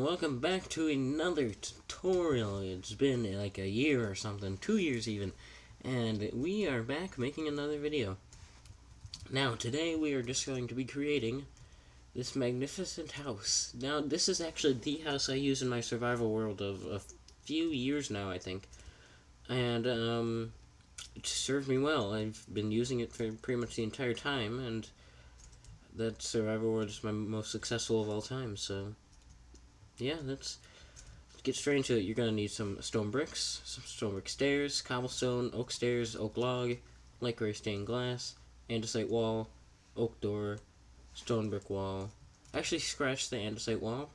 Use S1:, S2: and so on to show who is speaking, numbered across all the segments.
S1: welcome back to another tutorial. It's been like a year or something, 2 years even, and we are back making another video. Now, today we are just going to be creating this magnificent house. Now, this is actually the house I use in my survival world of a few years now, I think, and it served me well. I've been using it for pretty much the entire time, and that survival world is my most successful of all time, so yeah, let's get straight into it. You're gonna need some stone bricks, some stone brick stairs, cobblestone, oak stairs, oak log, light gray stained glass, andesite wall, oak door, stone brick wall. Actually, scratch the andesite wall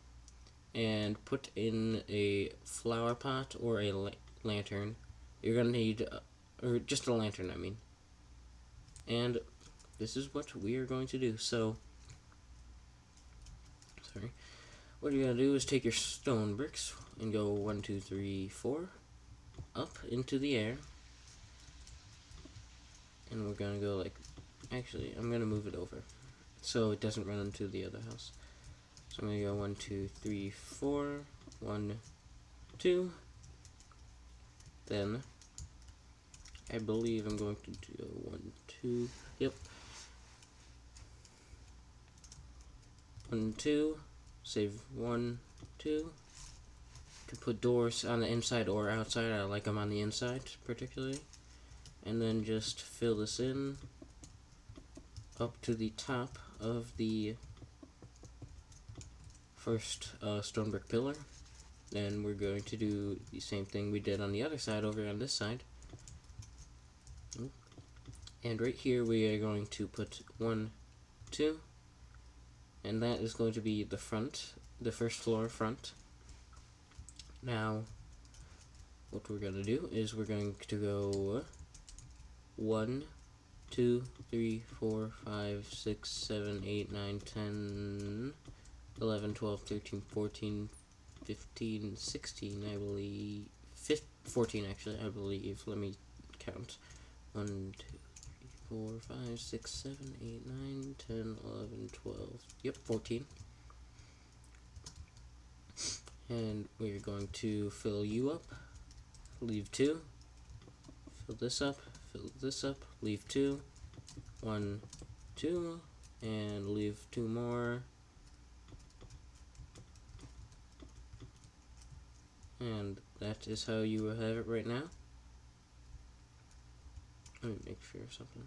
S1: and put in a flower pot or a lantern. You're gonna need, or just a lantern, I mean. And this is what we are going to do. So, sorry. What you're going to do is take your stone bricks and go 1, 2, 3, 4 up into the air. And we're going to go like, actually, I'm going to move it over so it doesn't run into the other house. So I'm going to go 1, 2, 3, 4, 1, 2. Then, I believe I'm going to do 1, 2, yep. 1, 2. Save 1, 2. You can put doors on the inside or outside. I like them on the inside, particularly. And then just fill this in up to the top of the first stone brick pillar. Then we're going to do the same thing we did on the other side over on this side. And right here we are going to put 1, 2. And that is going to be the front, the first floor front. Now, what we're going to do is we're going to go 1, 2, 3, 4, 5, 6, 7, 8, 9, 10, 11, 12, 13, 14, 15, 16, I believe. 14 actually, I believe. Let me count. 1, 2, 4, 5, 6, 7, 8, 9, 10, 11, 12. Yep, 14. And we're going to fill you up, leave 2, fill this up, leave 2, 1, 2, and leave 2 more. And that is how you will have it right now. Let me make sure of something.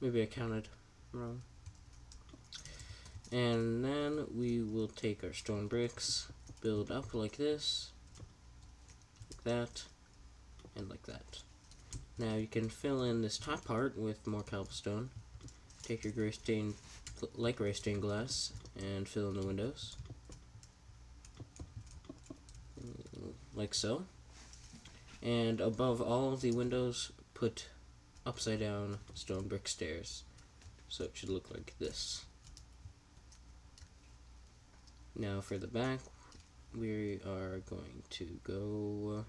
S1: Maybe I counted wrong. And then we will take our stone bricks, build up like this, like that, and like that. Now you can fill in this top part with more cobblestone. Take your light gray stained glass and fill in the windows, like so. And above all of the windows, put upside down stone brick stairs. So it should look like this. Now for the back, we are going to go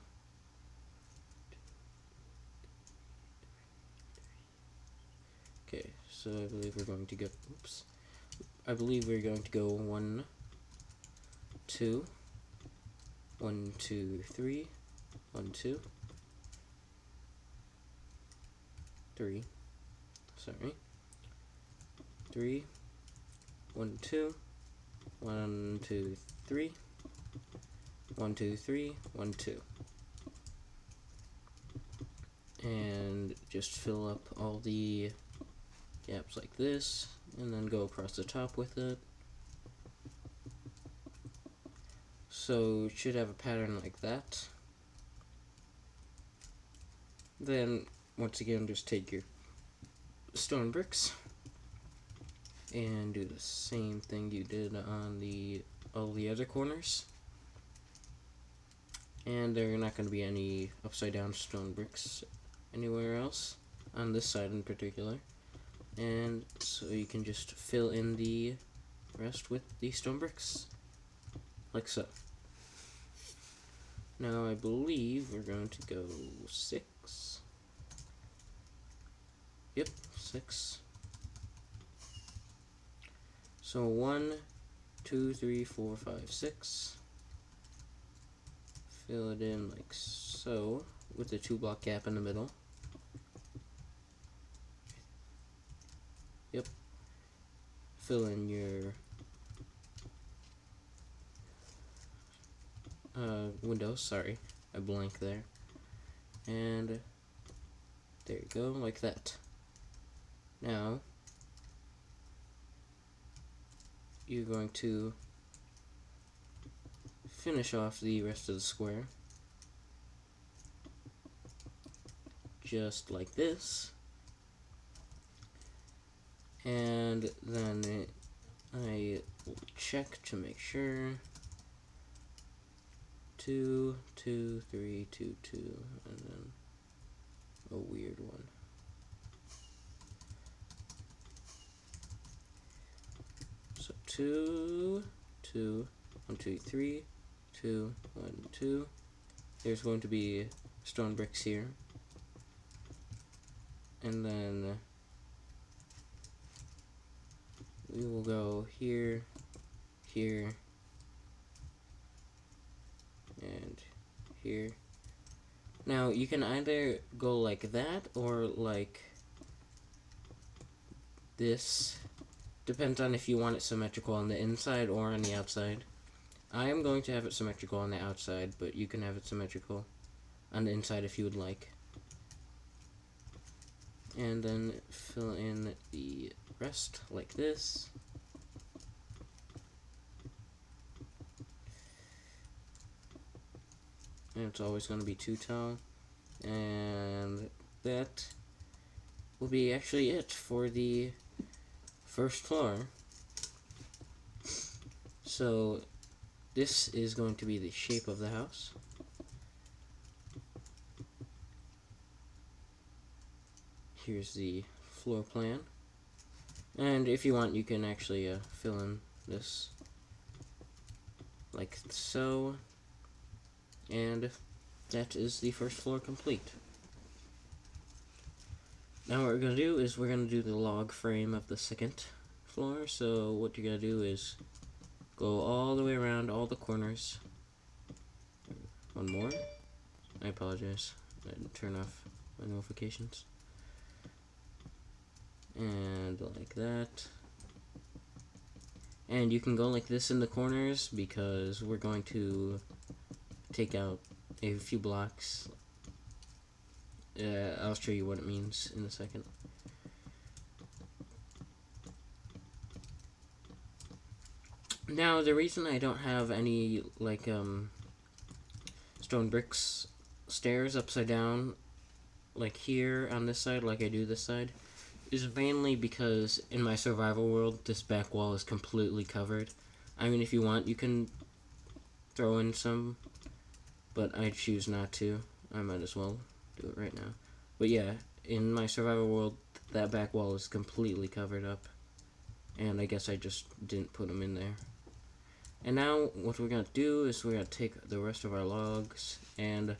S1: okay, so I believe we're going to go 1, 2, 1, 2, 3, 1, 2, 3, sorry, 3, 1, 2, 1, 2, 3, 1, 2, 3, 1, 2. And just fill up all the gaps like this, and then go across the top with it. So it should have a pattern like that. Then, once again, just take your stone bricks and do the same thing you did on all the other corners. And there are not going to be any upside down stone bricks anywhere else, on this side in particular. And so you can just fill in the rest with the stone bricks, like so. Now I believe we're going to go 6. Yep, 6. So 1, 2, 3, 4, 5, 6. Fill it in like so, with the 2-block gap in the middle. Yep. Fill in your windows, sorry, I blanked there. And there you go, like that. Now, you're going to finish off the rest of the square. Just like this. And then I will check to make sure. 2, 2, 3, 2, 2, and then a weird one. So 2, 2, 1, 2, 3, 2, 1, 2. There's going to be stone bricks here. And then we will go here, here, and here. Now you can either go like that or like this. Depends on if you want it symmetrical on the inside or on the outside. I am going to have it symmetrical on the outside, but you can have it symmetrical on the inside if you would like. And then fill in the rest like this. And it's always going to be 2 tall. And that will be actually it for the first floor. So this is going to be the shape of the house. Here's the floor plan. And if you want, you can actually fill in this like so. And that is the first floor complete. Now what we're going to do is we're going to do the log frame of the second floor. So what you're going to do is go all the way around all the corners. One more. I apologize. I didn't turn off my notifications. And like that. And you can go like this in the corners because we're going to take out a few blocks. I'll show you what it means in a second. Now, the reason I don't have any, like, stone bricks stairs upside down, like here on this side, like I do this side, is mainly because in my survival world, this back wall is completely covered. I mean, if you want, you can throw in some, but I choose not to. I might as well do it right now. But yeah, in my survival world, that back wall is completely covered up. And I guess I just didn't put them in there. And now, what we're going to do is we're going to take the rest of our logs and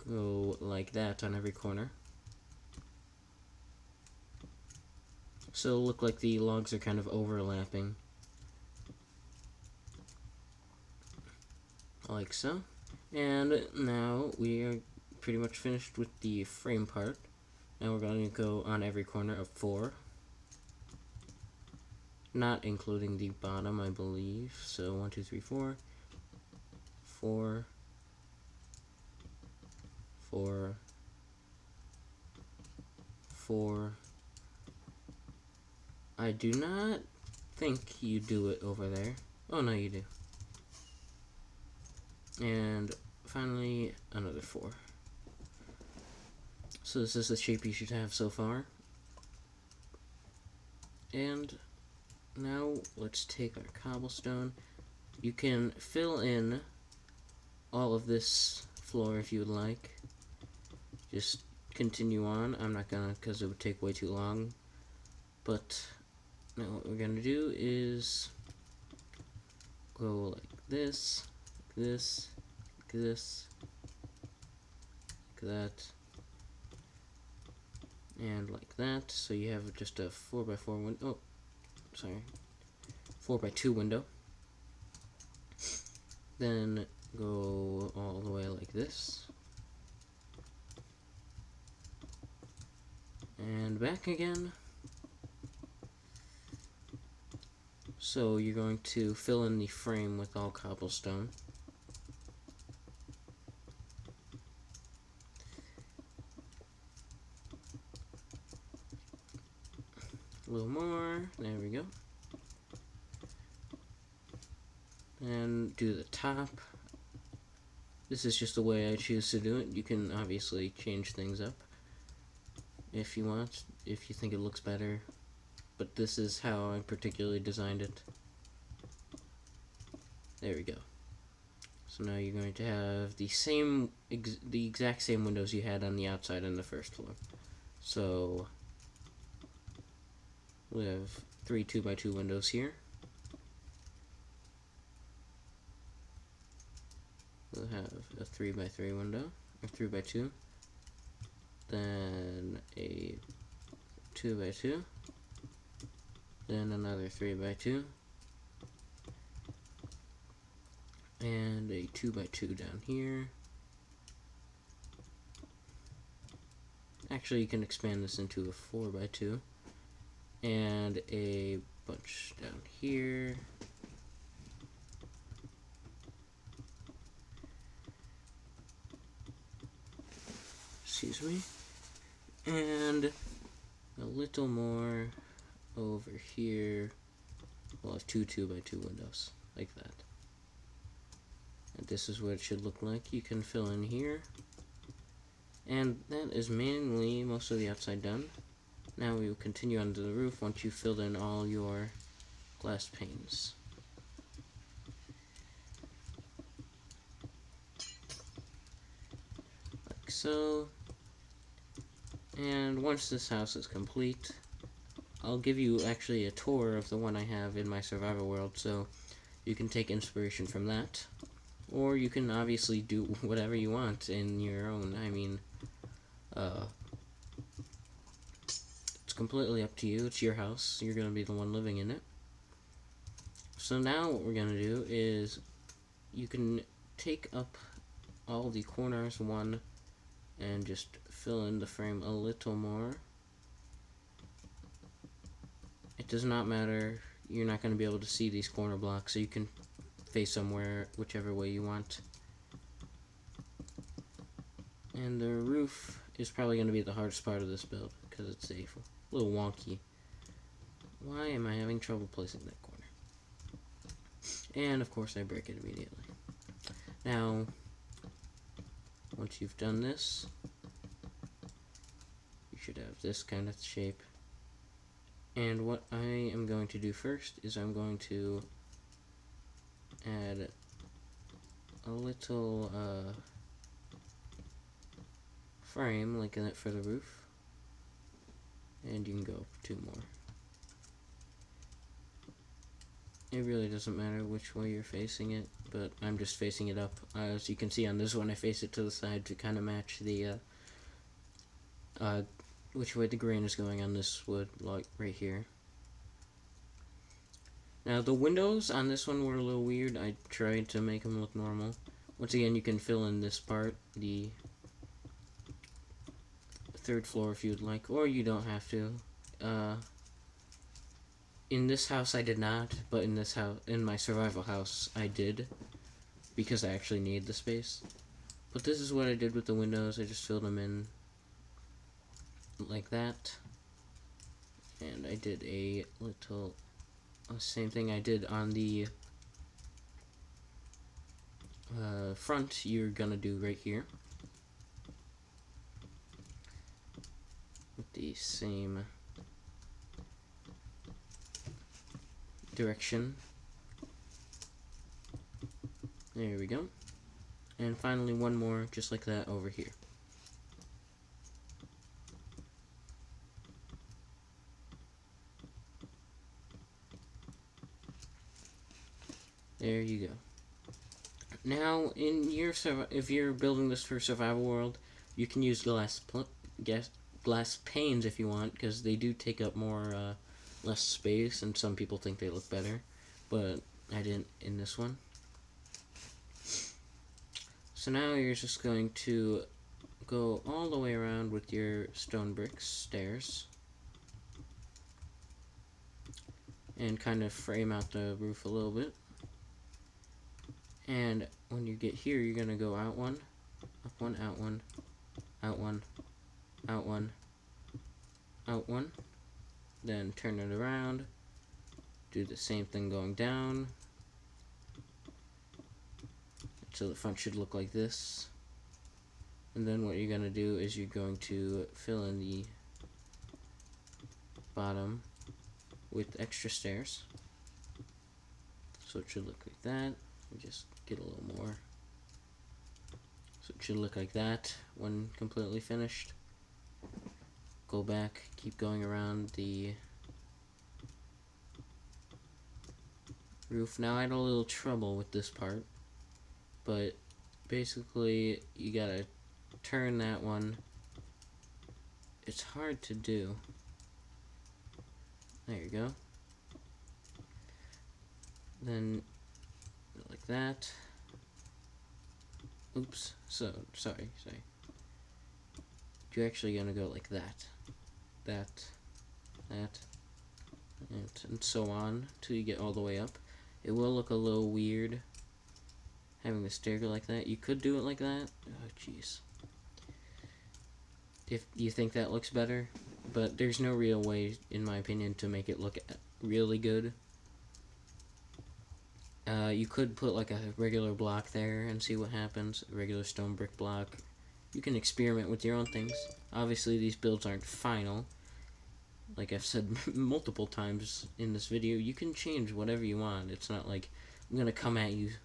S1: go like that on every corner. So it'll look like the logs are kind of overlapping. Like so. And now we are pretty much finished with the frame part. Now we're going to go on every corner of 4. Not including the bottom, I believe. So 1, 2, 3, 4. 4. 4. 4. I do not think you do it over there. Oh, no, you do. And finally, another 4. So this is the shape you should have so far. And now let's take our cobblestone. You can fill in all of this floor if you would like. Just continue on. I'm not gonna, because it would take way too long. But now what we're gonna do is go like this, like this, like this, like that, and like that. So you have just a 4x4 window. Oh, sorry. 4x2 window. Then go all the way like this. And back again. So you're going to fill in the frame with all cobblestone. A little more, there we go. And do the top. This is just the way I choose to do it. You can obviously change things up if you want, if you think it looks better. But this is how I particularly designed it. There we go. So now you're going to have the exact same windows you had on the outside on the first floor. So we have 3 2x2 windows here. We'll have a 3x3 window, or 3x2. Then a 2x2. Then another 3x2. And a 2x2 down here. Actually, you can expand this into a 4x2. And a bunch down here. Excuse me. And a little more over here. We'll have 2 2x2 windows, like that. And this is what it should look like. You can fill in here. And that is mainly most of the outside done. Now we will continue onto the roof once you've filled in all your glass panes. Like so. And once this house is complete, I'll give you actually a tour of the one I have in my survival world, so you can take inspiration from that. Or you can obviously do whatever you want in your own. I mean, it's completely up to you. It's your house. You're going to be the one living in it. So now what we're going to do is you can take up all the corners one and just fill in the frame a little more. It does not matter. You're not going to be able to see these corner blocks, so you can face somewhere whichever way you want. And the roof is probably going to be the hardest part of this build because it's a little wonky. Why am I having trouble placing that corner? And of course I break it immediately. Now, once you've done this, you should have this kind of shape. And what I am going to do first is I'm going to add a little frame like that for the roof. And you can go 2 more. It really doesn't matter which way you're facing it, but I'm just facing it up. As you can see on this one, I face it to the side to kind of match the which way the grain is going on this wood, like right here. Now the windows on this one were a little weird. I tried to make them look normal. Once again, you can fill in this part, the 3rd floor if you'd like, or you don't have to. In this house I did not, but in this house, in my survival house, I did, because I actually need the space. But this is what I did with the windows. I just filled them in like that, and I did a little same thing I did on the front. You're gonna do right here with the same direction. There we go. And finally one more just like that over here. There you go. Now, in your if you're building this for survival world, you can use glass panes if you want, because they do take up more less space, and some people think they look better. but I didn't in this one. So now you're just going to go all the way around with your stone bricks stairs and kind of frame out the roof a little bit. And when you get here, you're gonna go out one, up one, out one, out one, out one, out one, then turn it around, do the same thing going down, so the front should look like this. And then what you're going to do is you're going to fill in the bottom with extra stairs. So it should look like that. Just get a little more. So it should look like that when completely finished. Go back, keep going around the roof. Now I had a little trouble with this part, but basically you gotta turn that one. It's hard to do. There you go. Then like that. Oops. So sorry. You're actually gonna go like that, and so on till you get all the way up. It will look a little weird having the stair go like that. You could do it like that. Oh jeez. If you think that looks better, but there's no real way, in my opinion, to make it look really good. You could put like a regular block there and see what happens, a regular stone brick block. You can experiment with your own things. Obviously these builds aren't final. Like I've said multiple times in this video, you can change whatever you want. It's not like I'm gonna come at you and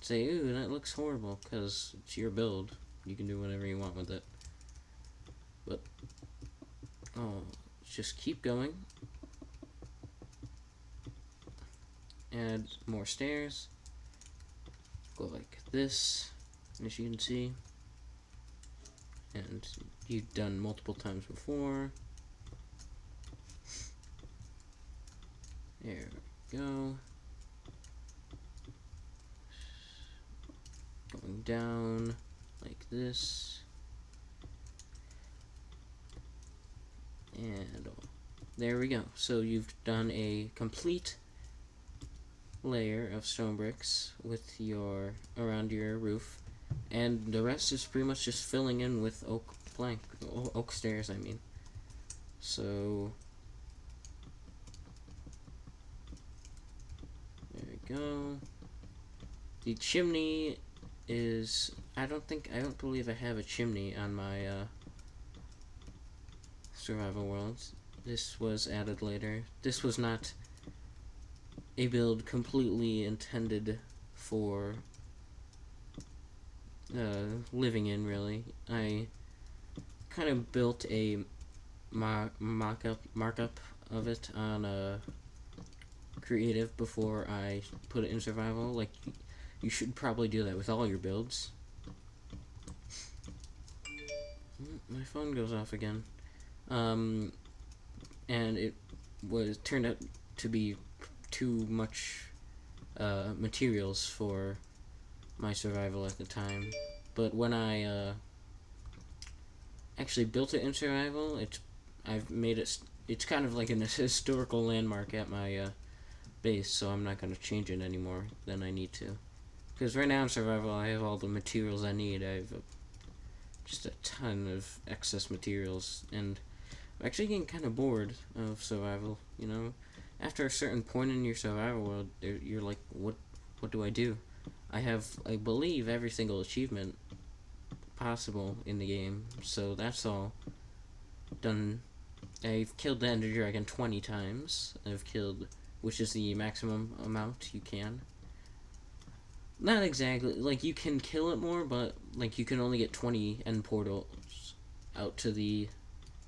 S1: say, ooh, that looks horrible, because it's your build. You can do whatever you want with it. But, just keep going. Add more stairs. Go like this, as you can see. And you've done multiple times before. There we go. Going down like this. And there we go. So you've done a complete layer of stone bricks with your around your roof, and the rest is pretty much just filling in with oak stairs, I mean. So there we go. The chimney is, I don't believe I have a chimney on my survival worlds. This was added later. This was not a build completely intended for living in, really. I kind of built a markup of it on creative before I put it in survival. Like, you should probably do that with all your builds. My phone goes off again. And it turned out to be too much materials for my survival at the time. But when I actually built it in survival, I've made it. It's kind of like an historical landmark at my base, so I'm not going to change it anymore than I need to. Because right now in survival, I have all the materials I need. I have just a ton of excess materials, and I'm actually getting kind of bored of survival, you know? After a certain point in your survival world, you're like, what do I do? I have, I believe, every single achievement possible in the game, so that's all done. I've killed the Ender Dragon 20 times. Which is the maximum amount you can. Not exactly, like, you can kill it more, but, like, you can only get 20 end portals out to the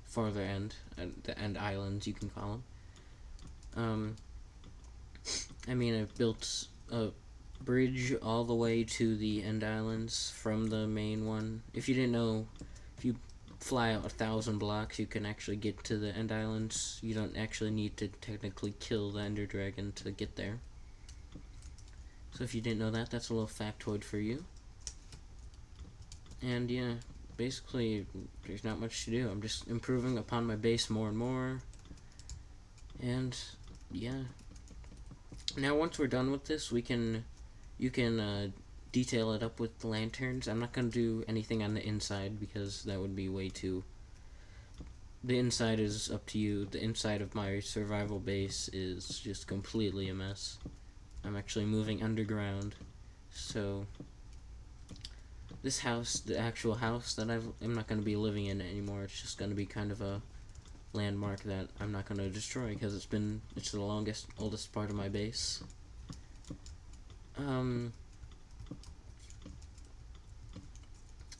S1: farther end, the end islands, you can call them. I mean, I've built a bridge all the way to the end islands from the main one. If you didn't know, if you fly out 1,000 blocks, you can actually get to the end islands. You don't actually need to technically kill the Ender Dragon to get there. So if you didn't know that, that's a little factoid for you. And yeah, basically, there's not much to do. I'm just improving upon my base more and more. And yeah. Now once we're done with this, you can detail it up with the lanterns. I'm not going to do anything on the inside because that would be way too... The inside is up to you. The inside of my survival base is just completely a mess. I'm actually moving underground. So this house, the actual house that I'm not going to be living in anymore. It's just going to be kind of a landmark that I'm not going to destroy because it's the oldest part of my base.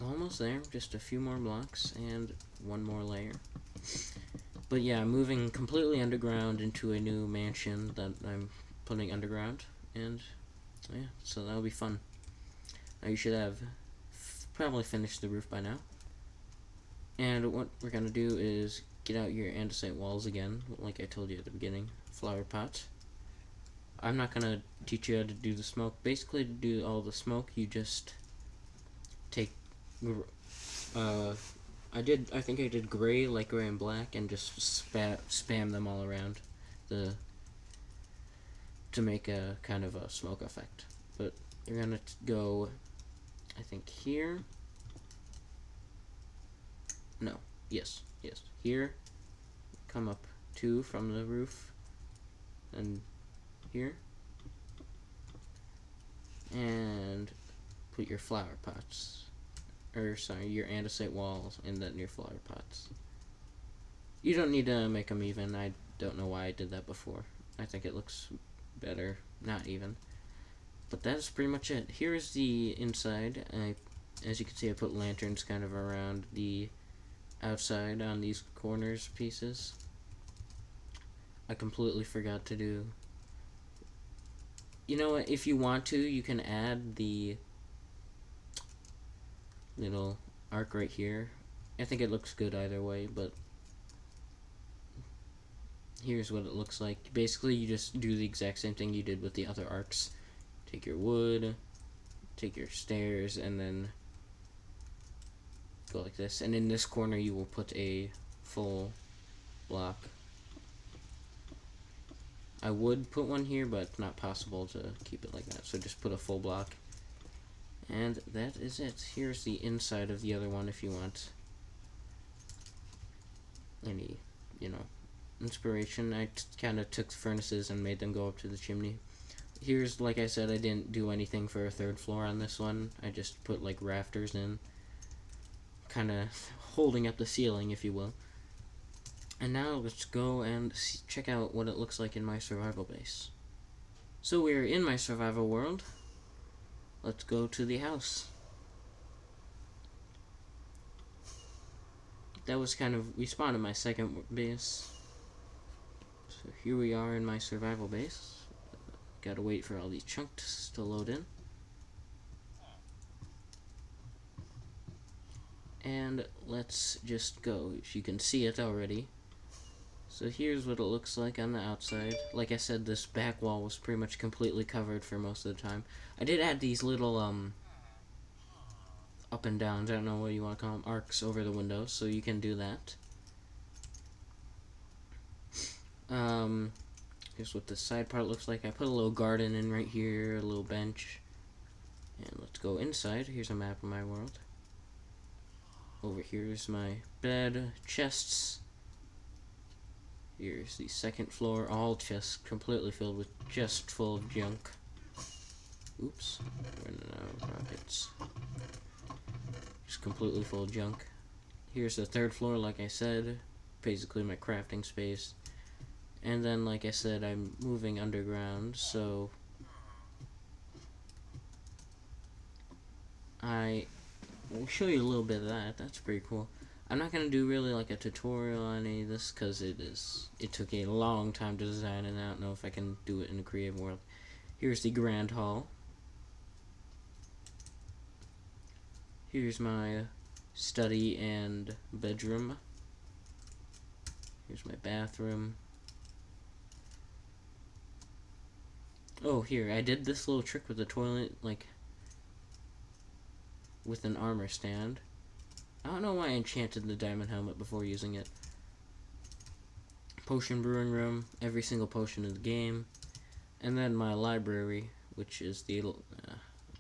S1: Almost there, just a few more blocks and one more layer. But yeah, I'm moving completely underground into a new mansion that I'm putting underground, and yeah, so that'll be fun. Now you should have probably finished the roof by now. And what we're gonna do is get out your andesite walls again, like I told you at the beginning. Flower pot. I'm not gonna teach you how to do the smoke. Basically, to do all the smoke, you just take I think I did gray, light gray, and black, and just spam them all around to make a kind of a smoke effect. But you're gonna go, I think here. No, yes, here. Come up 2 from the roof, and here, and put your flower pots. Your andesite walls and then your flower pots. You don't need to make them even. I don't know why I did that before. I think it looks better not even. But that's pretty much it. Here's the inside. As you can see, I put lanterns kind of around the outside on these corners pieces. I completely forgot to do... You know what? If you want to, you can add the little arc right here. I think it looks good either way, but here's what it looks like. Basically, you just do the exact same thing you did with the other arcs. Take your wood, take your stairs, and then go like this. And in this corner, you will put a full block. I would put one here, but it's not possible to keep it like that. So just put a full block. And that is it. Here's the inside of the other one if you want any, inspiration. I kind of took the furnaces and made them go up to the chimney. Here's, like I said, I didn't do anything for a 3rd floor on this one. I just put like rafters in, kind of holding up the ceiling, if you will. And now let's go and check out what it looks like in my survival base. So we're in my survival world. Let's go to the house. That was we spawned in my 2nd base. So here we are in my survival base. Gotta wait for all these chunks to load in. And let's just go. You can see it already. So here's what it looks like on the outside. Like I said, this back wall was pretty much completely covered for most of the time. I did add these little up and downs, I don't know what you want to call them, arcs over the windows, so you can do that. Here's what the side part looks like. I put a little garden in right here, a little bench. And let's go inside. Here's a map of my world. Over here is my bed, chests. Here's the 2nd floor, all chests completely filled with just full of junk. Oops, running out of rockets. Just completely full of junk. Here's the 3rd floor, like I said, basically my crafting space. And then, like I said, I'm moving underground, so I will show you a little bit of that. That's pretty cool. I'm not going to do really like a tutorial on any of this because it took a long time to design, and I don't know if I can do it in a creative world. Here's the grand hall. Here's my study and bedroom. Here's my bathroom. Oh, here, I did this little trick with the toilet, like, with an armor stand. I don't know why I enchanted the diamond helmet before using it. Potion brewing room, every single potion in the game. And then my library, which is the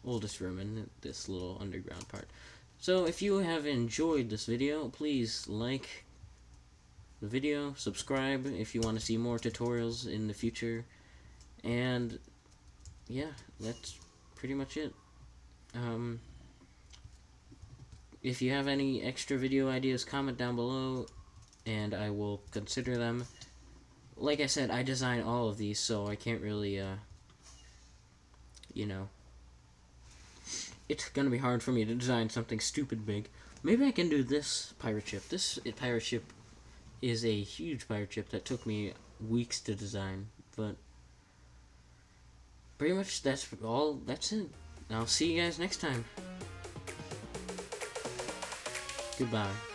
S1: oldest room in this little underground part. So if you have enjoyed this video, please like the video, subscribe if you want to see more tutorials in the future, and yeah, that's pretty much it. If you have any extra video ideas, comment down below, and I will consider them. Like I said, I design all of these, so I can't really, you know, it's gonna be hard for me to design something stupid big. Maybe I can do this pirate ship. This pirate ship is a huge pirate ship that took me weeks to design, but pretty much that's all. That's it. I'll see you guys next time. Goodbye.